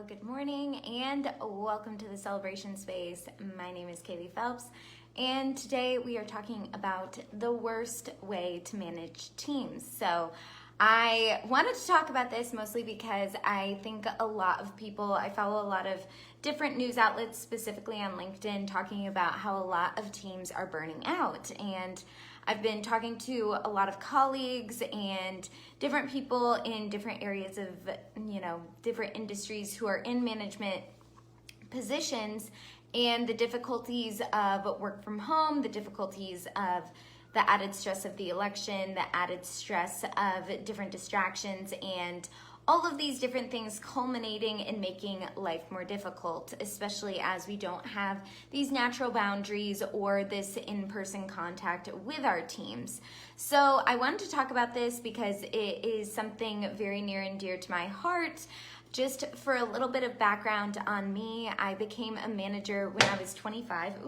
good morning and welcome to the Celebration Space. My name is Kaylee Phelps and today we are talking about the worst way to manage teams. So I wanted to talk about this mostly because I think a lot of people, I follow a lot of different news outlets, specifically on LinkedIn, talking about how a lot of teams are burning out. And I've been talking to a lot of colleagues and different people in different areas of, different industries who are in management positions, and the difficulties of work from home, the difficulties of the added stress of the election, the added stress of different distractions, and all of these different things culminating in making life more difficult, especially as we don't have these natural boundaries or this in-person contact with our teams. So I wanted to talk about this because it is something very near and dear to my heart. Just for a little bit of background on me, I became a manager when I was 25.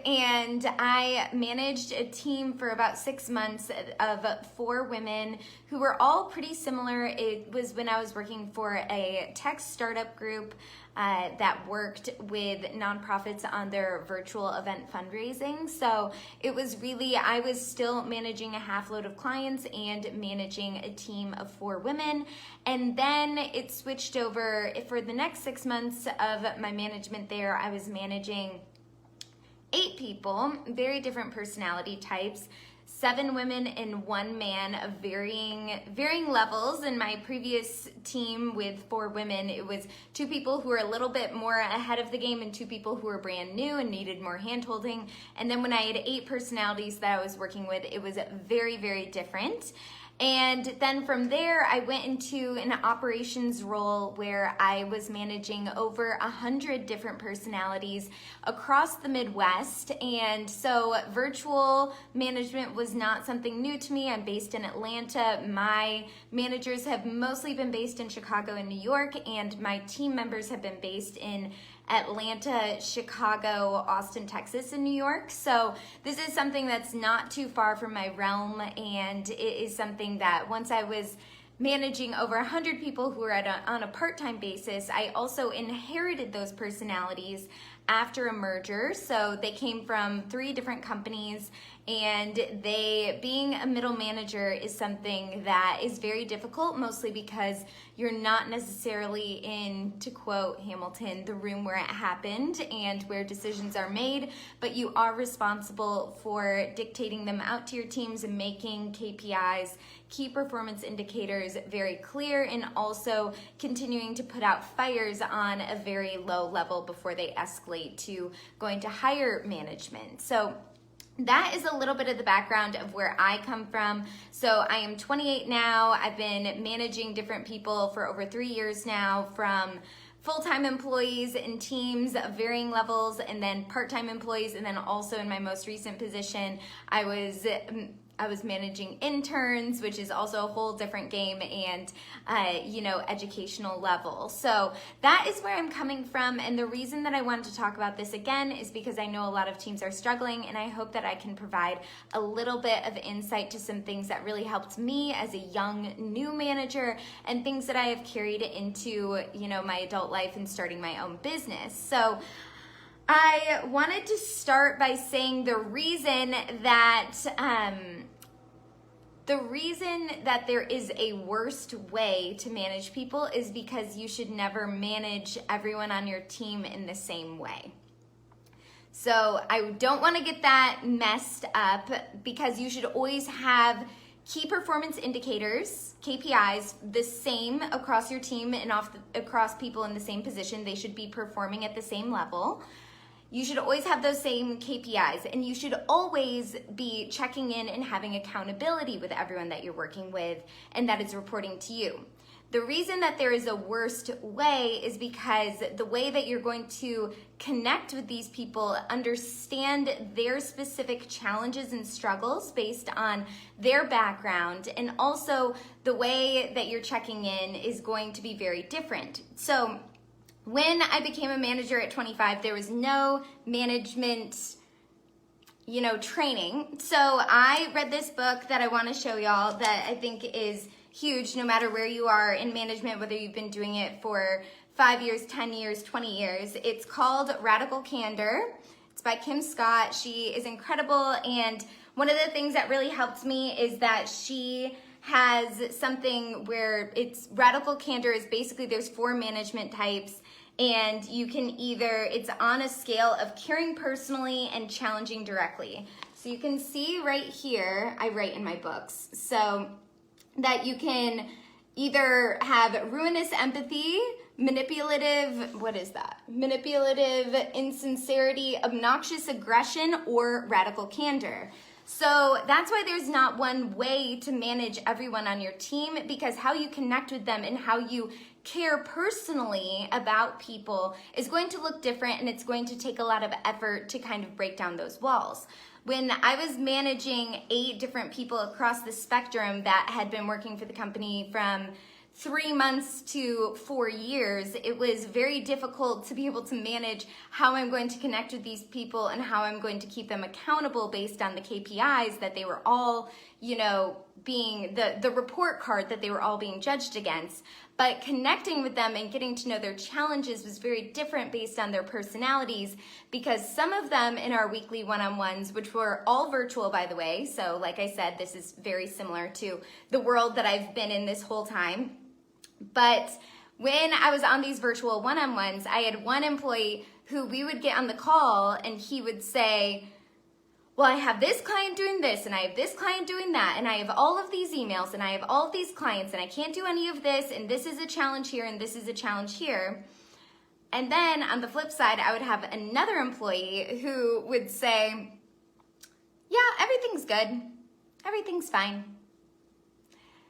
And I managed a team for about 6 months of 4 women who were all pretty similar. It was when I was working for a tech startup group that worked with nonprofits on their virtual event fundraising. So it was really, I was still managing a half load of clients and managing a team of 4 women. And then it switched over. For the next 6 months of my management there, I was managing 8 people, very different personality types, 7 women and 1 man of varying levels. In my previous team with 4 women, it was 2 people who were a little bit more ahead of the game and 2 people who were brand new and needed more hand-holding. And then when I had 8 personalities that I was working with, it was very, very different. And then from there, I went into an operations role where I was managing over 100 different personalities across the Midwest. And so virtual management was not something new to me. I'm based in Atlanta. My managers have mostly been based in Chicago and New York, and my team members have been based in Atlanta, Chicago, Austin, Texas, and New York. So this is something that's not too far from my realm, and it is something that once I was managing over 100 people who were on a part-time basis, I also inherited those personalities after a merger. So they came from 3 different companies, and being a middle manager is something that is very difficult, mostly because you're not necessarily in, to quote Hamilton, the room where it happened and where decisions are made, but you are responsible for dictating them out to your teams and making KPIs, key performance indicators, very clear, and also continuing to put out fires on a very low level before they escalate to going to higher management. So that is a little bit of the background of where I come from. So I am 28 now. I've been managing different people for over 3 years now, from full-time employees and teams of varying levels, and then part-time employees, and then also in my most recent position, I was managing interns, which is also a whole different game, and educational level. So that is where I'm coming from, and the reason that I wanted to talk about this again is because I know a lot of teams are struggling, and I hope that I can provide a little bit of insight to some things that really helped me as a young new manager, and things that I have carried into my adult life and starting my own business. So I wanted to start by saying the reason that there is a worst way to manage people is because you should never manage everyone on your team in the same way. So I don't want to get that messed up, because you should always have key performance indicators, KPIs, the same across your team and across people in the same position. They should be performing at the same level. You should always have those same KPIs, and you should always be checking in and having accountability with everyone that you're working with and that is reporting to you. The reason that there is a worst way is because the way that you're going to connect with these people, understand their specific challenges and struggles based on their background, and also the way that you're checking in is going to be very different. So when I became a manager at 25, there was no management, training. So I read this book that I want to show y'all that I think is huge no matter where you are in management, whether you've been doing it for 5 years, 10 years, 20 years. It's called Radical Candor. It's by Kim Scott. She is incredible, and one of the things that really helped me is that she has something where it's Radical Candor is basically there's 4 management types, and you can either, it's on a scale of caring personally and challenging directly. So you can see right here, I write in my books, so that you can either have ruinous empathy, manipulative, what is that? Manipulative insincerity, obnoxious aggression, or radical candor. So that's why there's not one way to manage everyone on your team, because how you connect with them and how you care personally about people is going to look different, and it's going to take a lot of effort to kind of break down those walls. When I was managing 8 different people across the spectrum that had been working for the company from 3 months to 4 years, it was very difficult to be able to manage how I'm going to connect with these people and how I'm going to keep them accountable based on the KPIs that they were all, being the report card that they were all being judged against. But connecting with them and getting to know their challenges was very different based on their personalities, because some of them in our weekly one-on-ones, which were all virtual, by the way, so like I said, this is very similar to the world that I've been in this whole time. But when I was on these virtual one-on-ones, I had one employee who we would get on the call and he would say, well, I have this client doing this, and I have this client doing that, and I have all of these emails, and I have all of these clients, and I can't do any of this, and this is a challenge here, and this is a challenge here. And then on the flip side, I would have another employee who would say, yeah, everything's good. Everything's fine.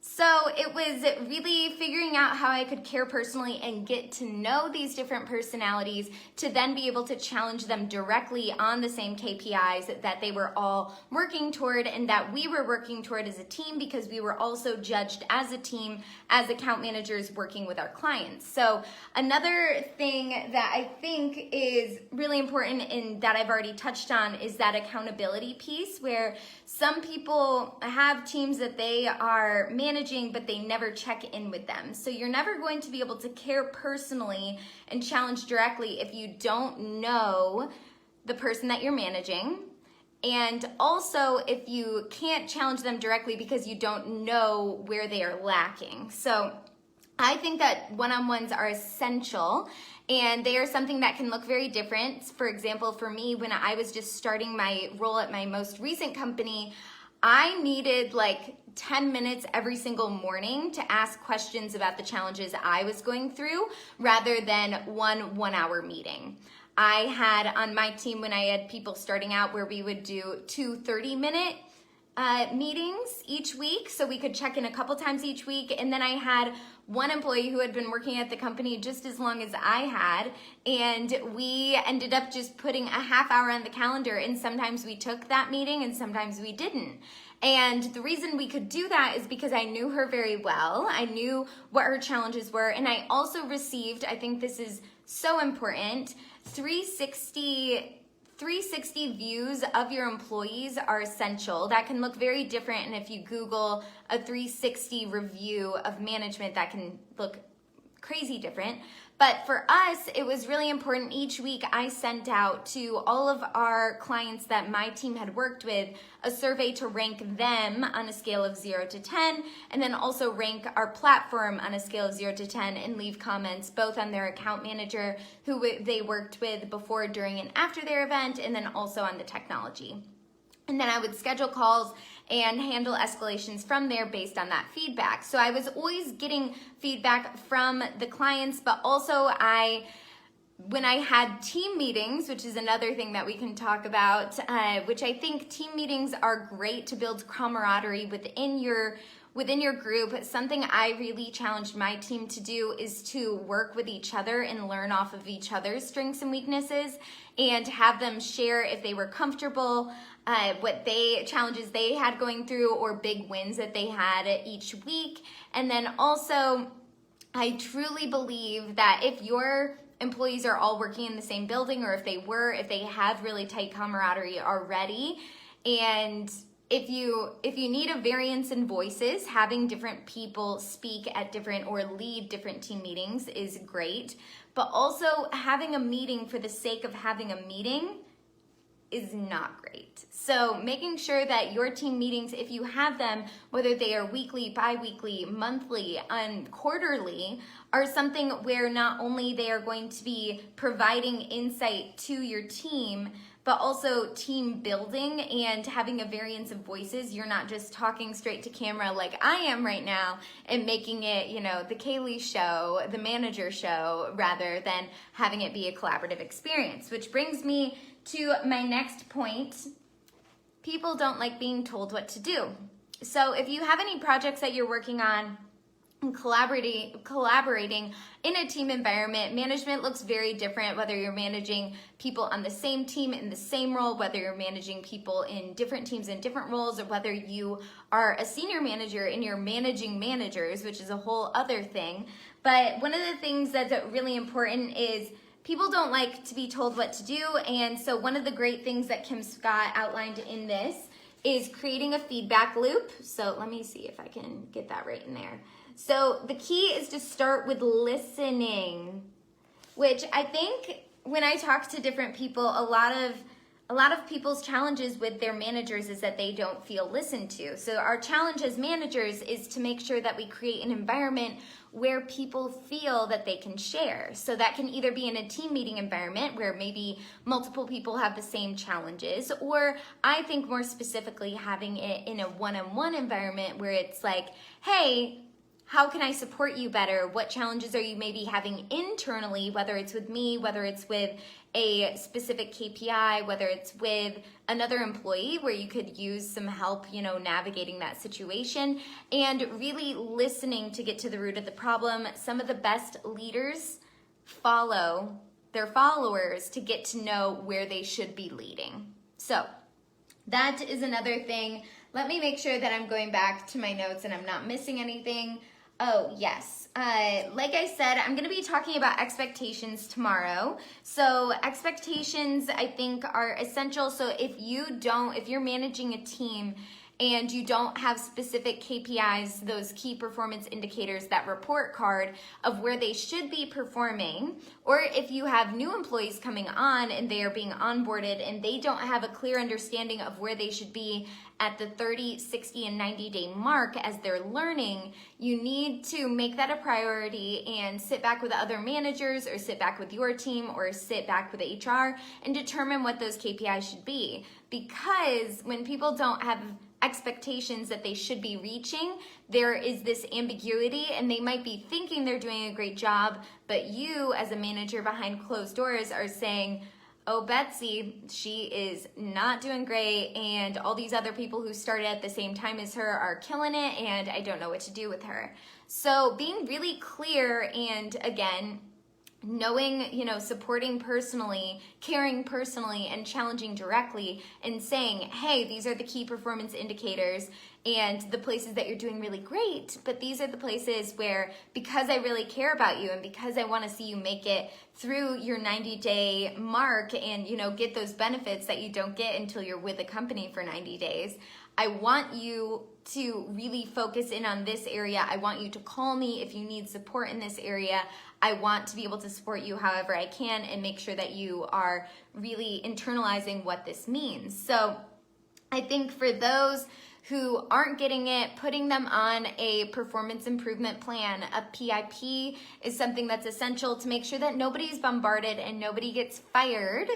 So it was really figuring out how I could care personally and get to know these different personalities to then be able to challenge them directly on the same KPIs that they were all working toward and that we were working toward as a team, because we were also judged as a team as account managers working with our clients. So another thing that I think is really important and that I've already touched on is that accountability piece, where some people have teams that they are managing, but they never check in with them. So you're never going to be able to care personally and challenge directly if you don't know the person that you're managing. And also if you can't challenge them directly because you don't know where they are lacking. So I think that one-on-ones are essential, and they are something that can look very different. For example, for me, when I was just starting my role at my most recent company, I needed like 10 minutes every single morning to ask questions about the challenges I was going through rather than one hour meeting. I had on my team, when I had people starting out, where we would do 2 30-minute meetings each week, so we could check in a couple times each week. And then I had one employee who had been working at the company just as long as I had, and we ended up just putting a half hour on the calendar, and sometimes we took that meeting and sometimes we didn't. And the reason we could do that is because I knew her very well. I knew what her challenges were, and I also received, I think this is so important, 360 views of your employees are essential. That can look very different, and if you Google a 360 review of management, that can look crazy different. But for us, it was really important. Each week I sent out to all of our clients that my team had worked with a survey to rank them on a scale of 0 to 10, and then also rank our platform on a scale of 0 to 10 and leave comments both on their account manager, who they worked with before, during, and after their event, and then also on the technology. And then I would schedule calls and handle escalations from there based on that feedback. So I was always getting feedback from the clients, but also when I had team meetings, which is another thing that we can talk about, which I think team meetings are great to build camaraderie within your group. Something I really challenged my team to do is to work with each other and learn off of each other's strengths and weaknesses, and have them share if they were comfortable, what challenges they had going through, or big wins that they had each week. And then also, I truly believe that if your employees are all working in the same building, or if they have really tight camaraderie already, and if you need a variance in voices, having different people speak at different or lead different team meetings is great. But also having a meeting for the sake of having a meeting is not great. So making sure that your team meetings, if you have them, whether they are weekly, bi-weekly, monthly, and quarterly, are something where not only they are going to be providing insight to your team, but also team building and having a variance of voices. You're not just talking straight to camera like I am right now and making it, the Kaylee show, the manager show, rather than having it be a collaborative experience. Which brings me to my next point. People don't like being told what to do. So if you have any projects that you're working on, and collaborating in a team environment, management looks very different, whether you're managing people on the same team in the same role, whether you're managing people in different teams in different roles, or whether you are a senior manager and you're managing managers, which is a whole other thing. But one of the things that's really important is people don't like to be told what to do. And so one of the great things that Kim Scott outlined in this is creating a feedback loop. So let me see if I can get that right in there. So the key is to start with listening, which I think when I talk to different people, a lot of people's challenges with their managers is that they don't feel listened to. So our challenge as managers is to make sure that we create an environment where people feel that they can share. So that can either be in a team meeting environment where maybe multiple people have the same challenges, or I think more specifically having it in a one-on-one environment where it's like, hey, how can I support you better? What challenges are you maybe having internally, whether it's with me, whether it's with a specific KPI, whether it's with another employee where you could use some help, navigating that situation, and really listening to get to the root of the problem. Some of the best leaders follow their followers to get to know where they should be leading. So that is another thing. Let me make sure that I'm going back to my notes and I'm not missing anything. Oh, yes. Like I said, I'm going to be talking about expectations tomorrow. So expectations, I think, are essential. So if you're managing a team and you don't have specific KPIs, those key performance indicators, that report card of where they should be performing, or if you have new employees coming on and they are being onboarded and they don't have a clear understanding of where they should be at the 30, 60, and 90-day mark as they're learning, you need to make that a priority and sit back with other managers or sit back with your team or sit back with HR and determine what those KPIs should be. Because when people don't have expectations that they should be reaching, there is this ambiguity, and they might be thinking they're doing a great job, but you as a manager behind closed doors are saying, oh, Betsy, she is not doing great, and all these other people who started at the same time as her are killing it, and I don't know what to do with her. So being really clear and, again, knowing, supporting personally, caring personally, and challenging directly, and saying, hey, these are the key performance indicators and the places that you're doing really great, but these are the places where, because I really care about you and because I want to see you make it through your 90-day mark and, get those benefits that you don't get until you're with a company for 90 days, I want you to really focus in on this area. I want you to call me if you need support in this area. I want to be able to support you however I can and make sure that you are really internalizing what this means. So I think for those who aren't getting it, putting them on a performance improvement plan, a PIP, is something that's essential to make sure that nobody's bombarded and nobody gets fired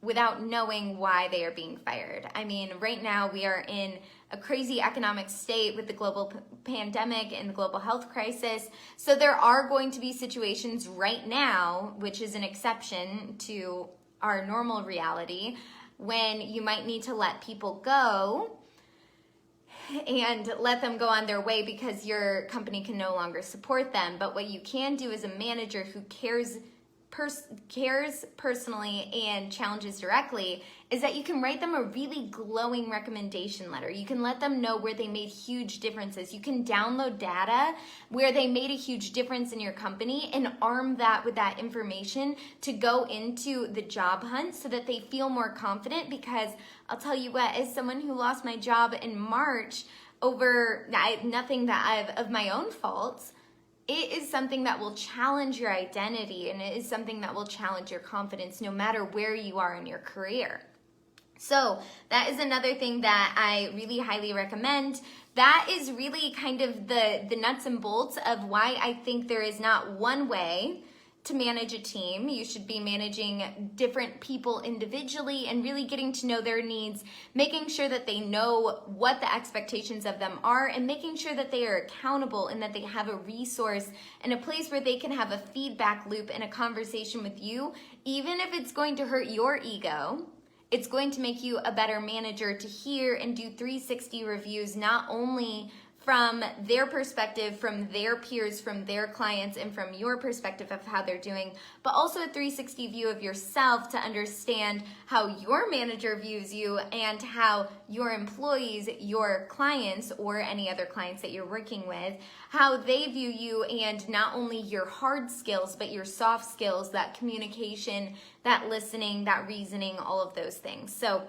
without knowing why they are being fired. I mean, right now we are in a crazy economic state with the global pandemic and the global health crisis. So there are going to be situations right now, which is an exception to our normal reality, when you might need to let people go and let them go on their way because your company can no longer support them. But what you can do as a manager who cares cares personally and challenges directly is that you can write them a really glowing recommendation letter. You can let them know where they made huge differences. You can download data where they made a huge difference in your company and arm that with that information to go into the job hunt so that they feel more confident. Because I'll tell you what, as someone who lost my job in March over nothing that of my own faults, it is something that will challenge your identity, and it is something that will challenge your confidence no matter where you are in your career. So that is another thing that I really highly recommend. That is really kind of the nuts and bolts of why I think there is not one way to manage a team. You should be managing different people individually and really getting to know their needs, making sure that they know what the expectations of them are, and making sure that they are accountable and that they have a resource and a place where they can have a feedback loop and a conversation with you. Even if it's going to hurt your ego, it's going to make you a better manager to hear and do 360 reviews, not only from their perspective, from their peers, from their clients, and from your perspective of how they're doing, but also a 360 view of yourself to understand how your manager views you and how your employees, your clients, or any other clients that you're working with, how they view you, and not only your hard skills, but your soft skills, that communication, that listening, that reasoning, all of those things. So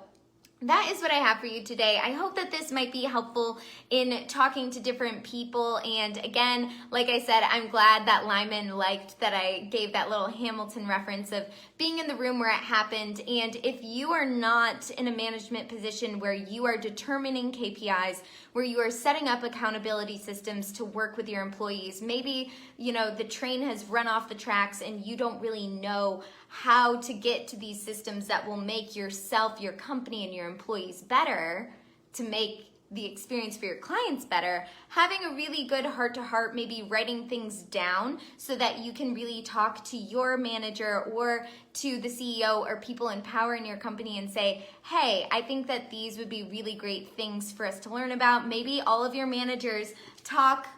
that is what I have for you today. I hope that this might be helpful in talking to different people. And again, like I said, I'm glad that Lyman liked that I gave that little Hamilton reference of being in the room where it happened. And if you are not in a management position where you are determining KPIs, where you are setting up accountability systems to work with your employees, maybe, the train has run off the tracks and you don't really know how to get to these systems that will make yourself, your company, and your employees better, to make the experience for your clients better, having a really good heart-to-heart, maybe writing things down so that you can really talk to your manager or to the CEO or people in power in your company and say, hey, I think that these would be really great things for us to learn about. Maybe all of your managers talk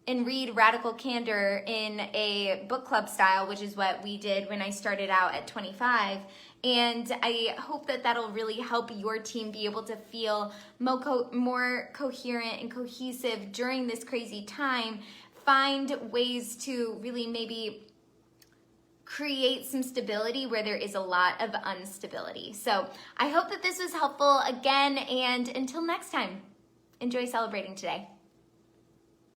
and read Radical Candor in a book club style, which is what we did when I started out at 25. And I hope that that'll really help your team be able to feel more coherent and cohesive during this crazy time. Find ways to really maybe create some stability where there is a lot of instability. So I hope that this was helpful again, and until next time, enjoy celebrating today.